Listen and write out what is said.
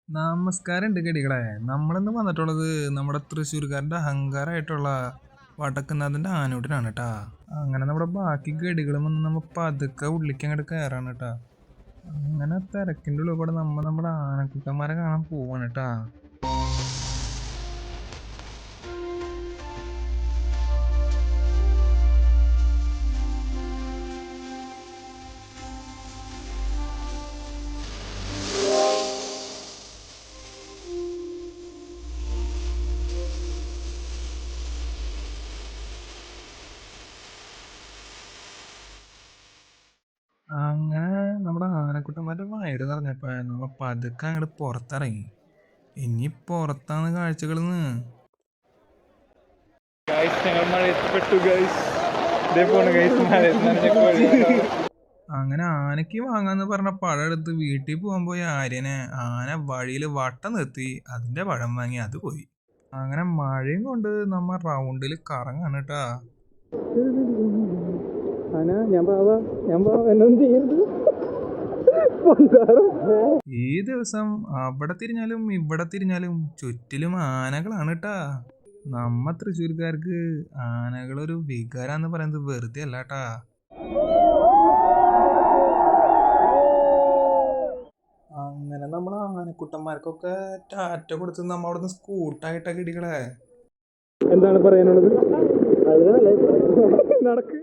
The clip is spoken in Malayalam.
നമസ്കാരം ഉണ്ട് ഗടികളെ. നമ്മളിന്ന് വന്നിട്ടുള്ളത് നമ്മുടെ തൃശ്ശൂർക്കാരൻ്റെ അഹങ്കാരമായിട്ടുള്ള വടക്കുന്നാഥൻ്റെ ആനൂട്ടിനാണ് കേട്ടാ. അങ്ങനെ നമ്മുടെ ബാക്കി ഗടികളും വന്ന് നമ്മ പതുക്കെ ഉള്ളിക്ക് അങ്ങോട്ട് കയറാണ് കേട്ടാ. അങ്ങനെ തിരക്കിൻ്റെ ഉള്ളിൽ കൂടെ നമ്മുടെ ആനക്കുട്ടന്മാരെ കാണാൻ പോവാണ് കേട്ടാ. അങ്ങനെ നമ്മുടെ ആനക്കുട്ടന്മാരുടെ വയറ് നിറഞ്ഞപ്പോ നമ്മ പതുക്കെ അങ്ങോട്ട് പുറത്തിറങ്ങി. ഇനി പുറത്താണ് കാഴ്ചകളെന്ന്. ഞങ്ങൾ മഴയപ്പെട്ടു ഗൈസ്. ഇതേപോലെ ഗൈസ് അങ്ങനെ ആനയ്ക്ക് വാങ്ങാന്ന് പറഞ്ഞ പഴം എടുത്ത് വീട്ടിൽ പോകാൻ പോയ ആര്യനെ ആന വഴിയിൽ വട്ടം നിർത്തി അതിന്റെ പഴം വാങ്ങി അത് പോയി. അങ്ങനെ മഴയും കൊണ്ട് നമ്മ റൗണ്ടിൽ കറങ്ങാണ് കേട്ടാ. ഈ ദിവസം അവിടെ തിരിഞ്ഞാലും ഇവിടെ തിരിഞ്ഞാലും ചുറ്റിലും ആനകളാണ് കേട്ടാ. നമ്മ തൃശ്ശൂർക്കാർക്ക് ആനകളൊരു വികാരാന്ന് പറയുന്നത് വെറുതെ അല്ല കേട്ടാ. അങ്ങനെ നമ്മൾ ആനക്കുട്ടന്മാർക്കൊക്കെ ടാറ്റ കൊടുത്ത് നമ്മ അവിടുന്ന് സ്കൂട്ടായിട്ടൊക്കെ ഇടികളെ. എന്താണ് പറയാനുള്ളത്? നടക്ക്.